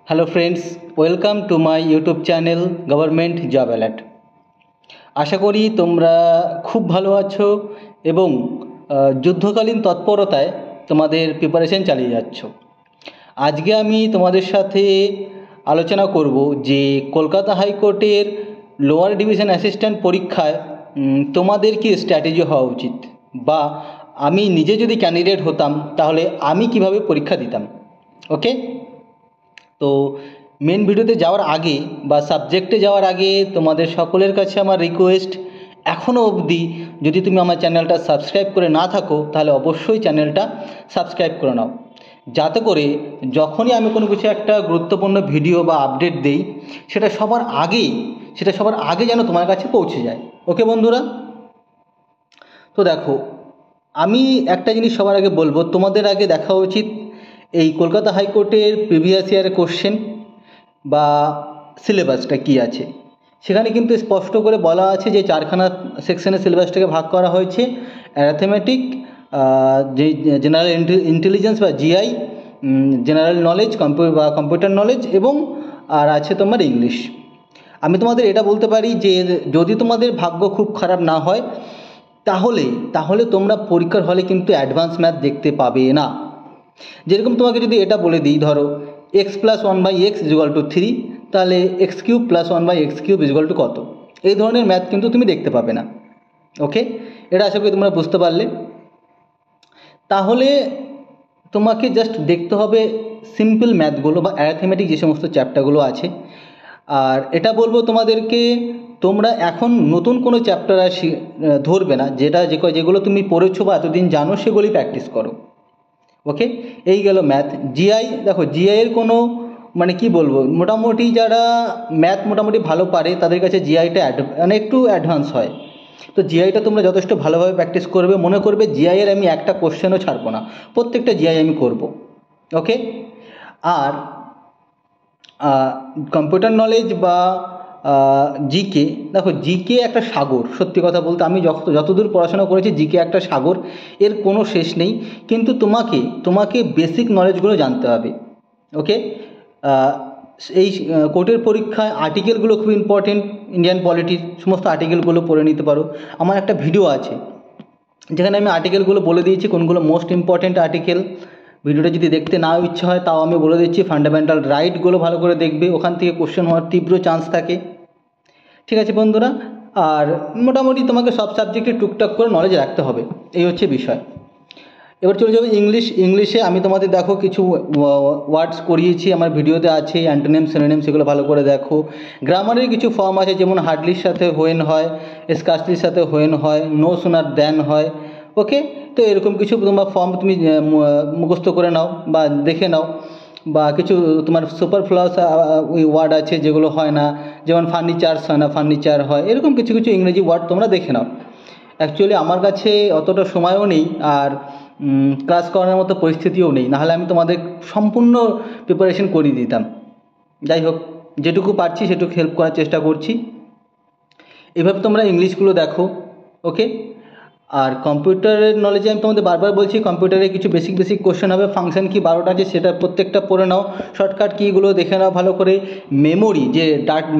Hello friends, welcome to my YouTube channel government job alert. আশা করি তোমরা খুব ভালো আছো এবং যুদ্ধকালীন তৎপরতায় তোমাদের প্রিপারেশন চালিয়ে যাচ্ছ। আজকে আমি তোমাদের সাথে আলোচনা করব যে কলকাতা হাইকোর্টের লোয়ার ডিভিশন অ্যাসিস্ট্যান্ট পরীক্ষায় তোমাদের কি স্ট্র্যাটেজি হওয়া উচিত, বা আমি নিজে যদি ক্যান্ডিডেট হতাম তাহলে আমি কিভাবে পরীক্ষা দিতাম। ওকে, তো মেন ভিডিওতে যাওয়ার আগে বা সাবজেক্টে যাওয়ার আগে তোমাদের সকলের কাছে আমার রিকোয়েস্ট, এখনও অবধি যদি তুমি আমার চ্যানেলটা সাবস্ক্রাইব করে না থাকো তাহলে অবশ্যই চ্যানেলটা সাবস্ক্রাইব করে নাও, যাতে করে যখনই আমি কোনো কিছু একটা গুরুত্বপূর্ণ ভিডিও বা আপডেট দেই সেটা সবার আগে যেন তোমার কাছে পৌঁছে যায়। ওকে বন্ধুরা, তো দেখো, আমি একটা জিনিস সবার আগে বলবো, তোমাদের আগে দেখা উচিত এই কলকাতা হাইকোর্টের প্রিভিয়াস ইয়ারের কোশ্চেন বা সিলেবাসটা কী আছে। সেখানে কিন্তু স্পষ্ট করে বলা আছে যে চারখানা সেকশনের সিলেবাসটাকে ভাগ করা হয়েছে: অ্যারিথমেটিক, যে জেনারেল ইন্টেলিজেন্স বা জিআই, জেনারেল নলেজ বা কম্পিউটার নলেজ, এবং আর আছে তোমার ইংলিশ। আমি তোমাদের এটা বলতে পারি যে যদি তোমাদের ভাগ্য খুব খারাপ না হয় তাহলে তোমরা পরীক্ষার হলে কিন্তু অ্যাডভান্স ম্যাথ দেখতে পাবে না। যেরকম তোমাকে যদি এটা বলে দিই, ধরো x plus one by x equal to 3, তাহলে x cube plus one by x cube equal to কত, এই ধরনের ম্যাথ কিন্তু তুমি দেখতে পাবে না। ওকে, এটা আশা করি তোমরা বুঝতে পারলে। তাহলে তোমাকে জাস্ট দেখতে হবে সিম্পল ম্যাথগুলো বা অ্যারিথমেটিক যে সমস্ত চ্যাপ্টারগুলো আছে। আর এটা বলবো তোমাদেরকে, তোমরা এখন নতুন কোনো চ্যাপ্টার ধরবে না, যেগুলো তুমি পড়েছো বা এতদিন জানো সেগুলোই প্র্যাকটিস করো। ওকে, এই গেল ম্যাথ। জিআই, দেখো জিআইয়ের কোনো মানে কি বলবো, মোটামুটি যারা ম্যাথ মোটামুটি ভালো পারে তাদের কাছে জিআইটা একটু অ্যাডভান্স হয়। তো জিআইটা তোমরা যথেষ্ট ভালোভাবে প্র্যাকটিস করবে। মনে করবে জিআইয়ের আমি একটা কোশ্চেনও ছাড়বো না, প্রত্যেকটা জিআই আমি করব। ওকে, আর কম্পিউটার নলেজ বা জিকে, দেখো জিকে একটা সাগর। সত্যি কথা বলতে আমি যতদূর পড়াশোনা করেছি জিকে একটা সাগর, এর কোনো শেষ নেই। কিন্তু তোমাকে বেসিক নলেজগুলো জানতে হবে। ওকে, এই কোর্টের পরীক্ষায় আর্টিকেলগুলো খুব ইম্পর্টেন্ট। ইন্ডিয়ান পলিটির সমস্ত আর্টিকেলগুলো পড়ে নিতে পারো। আমার একটা ভিডিও আছে যেখানে আমি আর্টিকেলগুলো বলে দিয়েছি কোনগুলো মোস্ট ইম্পর্টেন্ট আর্টিকেল। ভিডিওটা যদি দেখতে নাও ইচ্ছা হয় তাও আমি বলে দিচ্ছি। ফান্ডামেন্টাল রাইটগুলো ভালো করে দেখবে, ওখান থেকে কোশ্চেন হওয়ার তীব্র চান্স থাকে। ঠিক আছে বন্ধুরা, আর মোটামুটি তোমাকে সব সাবজেক্টে টুকটাক করে নলেজ রাখতে হবে, এই হচ্ছে বিষয়। এবার চলে যাবে ইংলিশে আমি তোমাদের দেখো কিছু ওয়ার্ডস করিয়েছি, আমার ভিডিওতে আছে, অ্যান্টোনিম সিনোনিম, সেগুলো ভালো করে দেখো। গ্রামারের কিছু ফর্ম আছে, যেমন হার্ডলির সাথে হোয়েন হয়, স্কার্সলির সাথে হোয়েন হয়, নো সুনার দ্যান হয়। ওকে, তো এরকম কিছু তোমার ফর্ম তুমি মুখস্থ করে নাও বা দেখে নাও। বা কিছু তোমার সুপারফ্লুয়াস ওই ওয়ার্ড আছে যেগুলো হয় না, যেমন ফার্নিচার্স হয় না, ফার্নিচার হয়। এরকম কিছু ইংরেজি ওয়ার্ড তোমরা দেখে নাও। অ্যাকচুয়ালি আমার কাছে অতটা সময়ও নেই আর ক্লাস করানোর মতো পরিস্থিতিও নেই, নাহলে আমি তোমাদের সম্পূর্ণ প্রিপারেশন করিয়ে দিতাম। যাই হোক, যেটুকু পারছি সেটুকু হেল্প করার চেষ্টা করছি। এভাবে তোমরা ইংলিশগুলো দেখো। ওকে, আর কম্পিউটারের নলেজে আমি তোমাদের বারবার বলছি, কম্পিউটারে কিছু বেসিক কোশ্চেন হবে। ফাংশন কি 12টা আছে সেটা প্রত্যেকটা পড়ে নাও। শর্টকাট কিগুলো দেখে নাও ভালো করে। মেমোরি, যে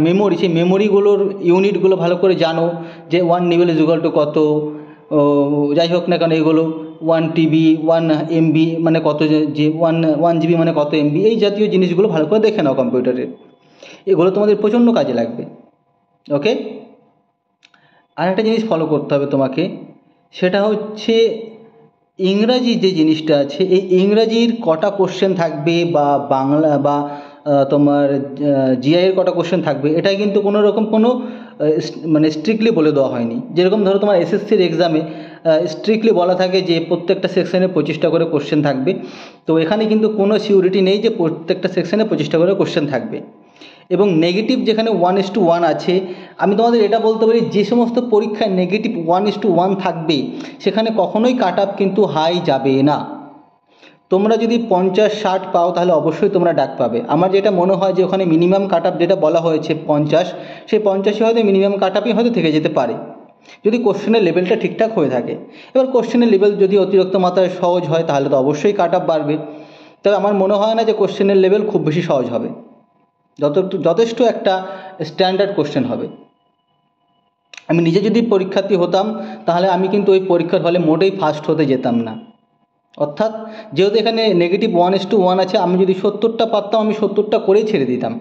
মেমোরি, সেই মেমোরিগুলোর ইউনিটগুলো ভালো করে জানো, যে 1 নিবেল ইজ ইকুয়াল টু কত। যাই হোক না কেন, এগুলো 1 TB 1 MB মানে কত, যে 1 GB মানে কত MB, এই জাতীয় জিনিসগুলো ভালো করে দেখে নাও কম্পিউটারের। এগুলো তোমাদের প্রচণ্ড কাজে লাগবে। ওকে, আর একটা জিনিস ফলো করতে হবে তোমাকে, সেটা হচ্ছে ইংরাজি যে জিনিসটা আছে, এই ইংরাজির কটা কোশ্চেন থাকবে বা বাংলা বা তোমার জিআইয়ের কটা কোশ্চেন থাকবে, এটা কিন্তু কোনো রকম কোনো মানে স্ট্রিক্টলি বলে দেওয়া হয়নি। যেরকম ধরো তোমার এসএসসির এক্সামে স্ট্রিক্টলি বলা থাকে যে প্রত্যেকটা সেকশনে 25টা করে কোশ্চেন থাকবে, তো এখানে কিন্তু কোনো সিউরিটি নেই যে প্রত্যেকটা সেকশনে 25টা করে কোশ্চেন থাকবে। এবং নেগেটিভ যেখানে 1:1 আছে, আমি তোমাদের এটা বলতে পারি যে সমস্ত পরীক্ষায় নেগেটিভ 1:1 থাকবে সেখানে কখনোই কাট আপ কিন্তু হাই যাবে না। তোমরা যদি 50-60 পাও তাহলে অবশ্যই তোমরা ডাক পাবে। আমার যেটা মনে হয় যে ওখানে মিনিমাম কাট আপ যেটা বলা হয়েছে 50, সেই 50ই হয়তো মিনিমাম কাট আপই হয়তো থেকে যেতে পারে, যদি কোশ্চেনের লেভেলটা ঠিকঠাক হয়ে থাকে। এবার কোশ্চেনের লেভেল যদি অতিরিক্ত মাত্রায় সহজ হয় তাহলে তো অবশ্যই কাট আপ বাড়বে, তবে আমার মনে হয় না যে কোশ্চেনের লেভেল খুব বেশি সহজ হবে। যথেষ্ট একটা স্ট্যান্ডার্ড কোশ্চেন হবে। আমি নিজে যদি পরীক্ষার্থী হতাম তাহলে আমি কিন্তু ওই পরীক্ষার হলে মোটেই ফার্স্ট হতে যেতাম না। অর্থাৎ যেহেতু এখানে -1:1 আছে, আমি যদি 70টা পারতাম আমি 70টা করেই ছেড়ে দিতাম,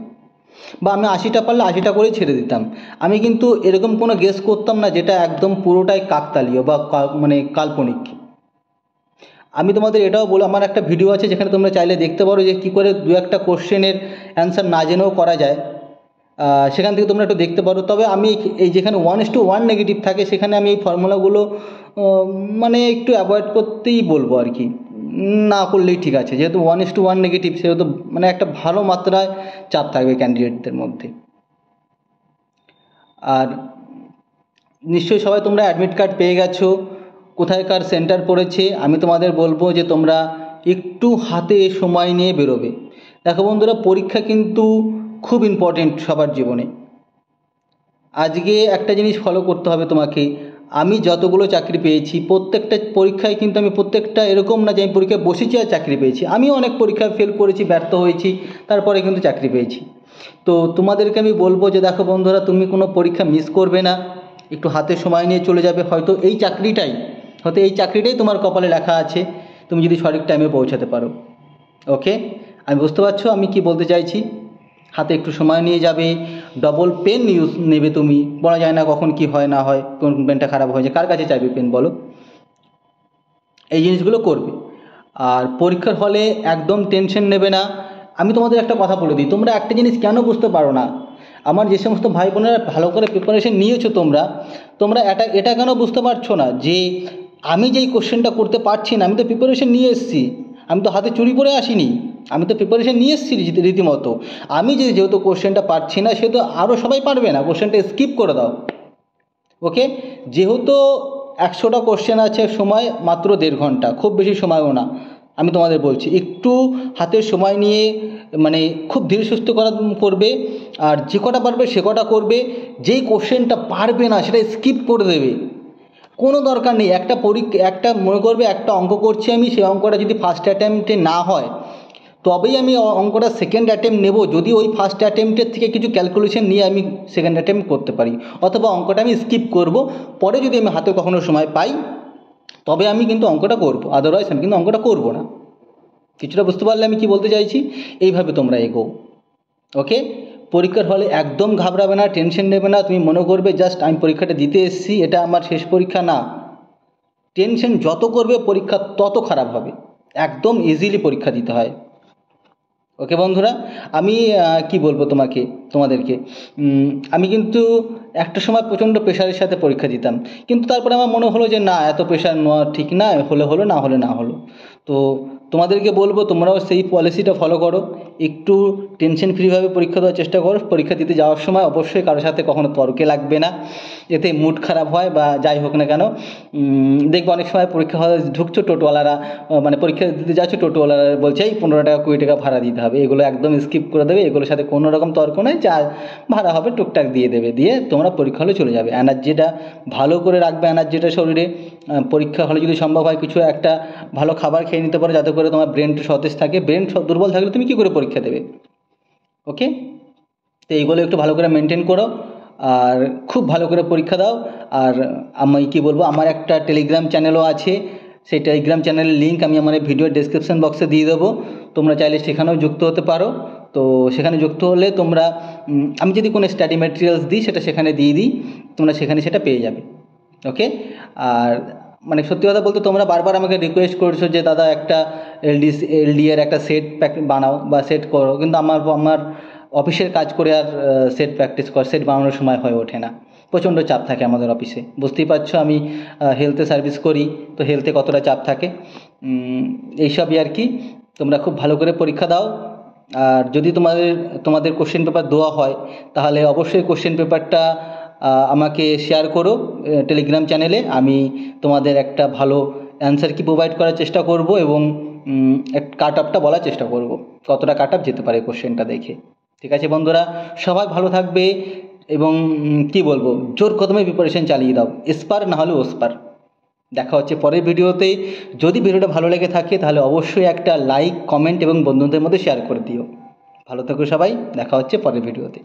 বা আমি 80টা পারলে 80টা করেই ছেড়ে দিতাম। আমি কিন্তু এরকম কোনো গেস করতাম না যেটা একদম পুরোটাই কাকতালীয় বা মানে কাল্পনিক। আমি তোমাদের এটাও বলে, আমার একটা ভিডিও আছে যেখানে তোমরা চাইলে দেখতে পারো যে কী করে দু একটা কোশ্চেনের অ্যান্সার না জেনেও করা যায়, সেখান থেকে তোমরা একটু দেখতে পারো। তবে আমি এই যেখানে 1:1 নেগেটিভ থাকে সেখানে আমি এই ফর্মুলাগুলো মানে একটু অ্যাভয়েড করতেই বলবো আর কি, না করলেই ঠিক আছে। যেহেতু 1:1 নেগেটিভ, সেহেতু মানে একটা ভালো মাত্রায় চাপ থাকবে ক্যান্ডিডেটদের মধ্যে। আর নিশ্চয়ই সবাই তোমরা অ্যাডমিট কার্ড পেয়ে গেছো, কোথায়কার সেন্টার পড়েছে। আমি তোমাদের বলবো যে তোমরা একটু হাতে সময় নিয়ে বেরোবে। দেখো বন্ধুরা, পরীক্ষা কিন্তু খুব ইম্পর্টেন্ট সবার জীবনে। আজকে একটা জিনিস ফলো করতে হবে তোমাকে। আমি যতগুলো চাকরি পেয়েছি প্রত্যেকটা পরীক্ষায় কিন্তু আমি প্রত্যেকটা এরকম না যে আমি পরীক্ষায় বসেছি আর চাকরি পেয়েছি। আমিও অনেক পরীক্ষায় ফেল করেছি, ব্যর্থ হয়েছি, তারপরে কিন্তু চাকরি পেয়েছি। তো তোমাদেরকে আমি বলবো যে দেখো বন্ধুরা, তুমি কোনো পরীক্ষা মিস করবে না, একটু হাতে সময় নিয়ে চলে যাবে। হয়তো এই চাকরিটাই তোমার কপালে লেখা আছে, তুমি যদি সঠিক টাইমে পৌঁছাতে পারো। ওকে, আমি বুঝতে পারছো আমি কি বলতে চাইছি। হাতে একটু সময় নিয়ে যাবে, ডবল পেন নেবে তুমি, বলা যায় না কখন কি হয় না হয়, কোন পেনটা খারাপ হয়ে যায়, কার কাছে চাইবে পেন বলো। এই জিনিসগুলো করবে। আর পরীক্ষার হলে একদম টেনশন নেবে না। আমি তোমাদের একটা কথা বলে দিই, তোমরা একটা জিনিস কেন বুঝতে পারো না, আমার যে সমস্ত ভাই বোনেরা ভালো করে প্রিপারেশন নিয়েছো, তোমরা এটা কেন বুঝতে পারছো না যে আমি যেই কোশ্চেনটা করতে পারছি না, আমি তো প্রিপারেশন নিয়ে এসেছি, আমি তো হাতে চুরি করে আসিনি, আমি তো প্রিপারেশন নিয়ে এসেছি রীতিমতো। আমি যেহেতু কোশ্চেনটা পারছি না, সেহেতু আরও সবাই পারবে না, কোশ্চেনটা স্কিপ করে দাও। ওকে, যেহেতু 100টা কোশ্চেন আছে, সময় মাত্র 1.5 ঘন্টা, খুব বেশি সময়ও না। আমি তোমাদের বলছি একটু হাতে সময় নিয়ে, মানে খুব ধীরে সুস্থ করবে, আর যে কটা পারবে সে কটা করবে। যেই কোশ্চেনটা পারবে না সেটা স্কিপ করে দেবে, কোনো দরকার নেই। একটা মনে করবে একটা অঙ্ক করছি আমি, সেই অঙ্কটা যদি ফার্স্ট অ্যাটেম্পটে না হয় তবেই আমি অঙ্কটা সেকেন্ড অ্যাটেম্প্ট নেব, যদি ওই ফার্স্ট অ্যাটেম্প্টের থেকে কিছু ক্যালকুলেশন নিয়ে আমি সেকেন্ড অ্যাটেম্প্ট করতে পারি, অথবা অঙ্কটা আমি স্কিপ করব, পরে যদি আমি হাতে কখনো সময় পাই তবে আমি কিন্তু অঙ্কটা করব, আদারওয়াইজ আমি কিন্তু অঙ্কটা করব না। কিছুটা বুঝতে পারলে আমি কি বলতে চাইছি? এইভাবে তোমরা এগো। ওকে, পরীক্ষার হলে একদম ঘাবড়াবে না, টেনশন নেবে না। তুমি মনে করবে জাস্ট আমি পরীক্ষাটা দিতে এসেছি, এটা আমার শেষ পরীক্ষা না। টেনশন যত করবে পরীক্ষা তত খারাপ হবে। একদম ইজিলি পরীক্ষা দিতে হয়। ওকে বন্ধুরা, আমি কি বলবো তোমাদেরকে, আমি কিন্তু একটা সময় প্রচণ্ড প্রেশারের সাথে পরীক্ষা দিতাম, কিন্তু তারপরে আমার মনে হলো যে না, এত প্রেশার নেওয়া ঠিক না, হলে হলো, না হলে না হলো। তো তোমাদেরকে বলবো তোমরাও সেই পলিসিটা ফলো করো, একটু টেনশন ফ্রিভাবে পরীক্ষা দেওয়ার চেষ্টা করো। পরীক্ষা দিতে যাওয়ার সময় অবশ্যই কারোর সাথে কখনো তর্কে লাগবে না, এতে মুড খারাপ হয় বা যাই হোক না কেন। দেখবো অনেক সময় পরীক্ষা হলে ঢুকছো, টোটোওয়ালারা মানে পরীক্ষা দিতে যাচ্ছ, টোটোওয়ালারা বলছে এই 15 টাকা 20 টাকা ভাড়া দিতে হবে, এগুলো একদম স্কিপ করে দেবে, এগুলোর সাথে কোনো রকম তর্ক নেই, যা ভাড়া হবে টুকটাক দিয়ে দেবে, দিয়ে তোমরা পরীক্ষা হলে চলে যাবে। এনার্জিটা ভালো করে রাখবে, এনার্জিটা শরীরে। পরীক্ষা হলে যদি সম্ভব হয় কিছু একটা ভালো খাবার খেয়ে নিতে পারো, যাতে করে তোমার ব্রেনটা সতেজ থাকে। ব্রেন দুর্বল থাকলে তুমি কী করে পরীক্ষা দেবে? ওকে, তো এইগুলো একটু ভালো করে মেনটেন করো, আর খুব ভালো করে পরীক্ষা দাও। আর আমি কি বলবো, আমার একটা টেলিগ্রাম চ্যানেলও আছে, সেই টেলিগ্রাম চ্যানেলের লিঙ্ক আমি আমার ভিডিও ডেসক্রিপশন বক্সে দিয়ে দেবো, তোমরা চাইলে সেখানেও যুক্ত হতে পারো। তো সেখানে যুক্ত হলে তোমরা, আমি যদি কোনো স্টাডি ম্যাটেরিয়ালস দিই সেটা সেখানে দিয়ে দিই, তোমরা সেখানে সেটা পেয়ে যাবে। ওকে, আর মানে সত্যি কথা বলতে তোমরা বারবার আমাকে রিকোয়েস্ট করছো যে দাদা একটা এলডি এর একটা সেট বানাও বা সেট করো, কিন্তু আমার অফিসের কাজ করে আর সেট বানানোর সময় হয়ে ওঠে না, প্রচণ্ড চাপ থাকে আমাদের অফিসে। বুঝতেই পারছো আমি হেলথে সার্ভিস করি, তো হেলথে কতটা চাপ থাকে, এইসবই আর কি। তোমরা খুব ভালো করে পরীক্ষা দাও। আর যদি তোমাদের কোশ্চেন পেপার দেওয়া হয় তাহলে অবশ্যই কোশ্চেন পেপারটা আমাকে শেয়ার করো টেলিগ্রাম চ্যানেলে। আমি তোমাদের একটা ভালো অ্যান্সার কি প্রোভাইড করার চেষ্টা করব, এবং কাট অফটা বলার চেষ্টা করব, কতটা কাট অফ যেতে পারে কোশ্চেনটা দেখে। ঠিক আছে বন্ধুরা, সবাই ভালো থাকবে, এবং কি বলবো, জোর কদমে প্রিপারেশন চালিয়ে দাও, এসপার না হলে ওসপার। দেখা হচ্ছে পরের ভিডিওতে। যদি ভিডিওটা ভালো লেগে থাকে তাহলে অবশ্যই একটা লাইক, কমেন্ট এবং বন্ধুদের মধ্যে শেয়ার করে দিও। ভালো থেকো সবাই, দেখা হচ্ছে পরের ভিডিওতে।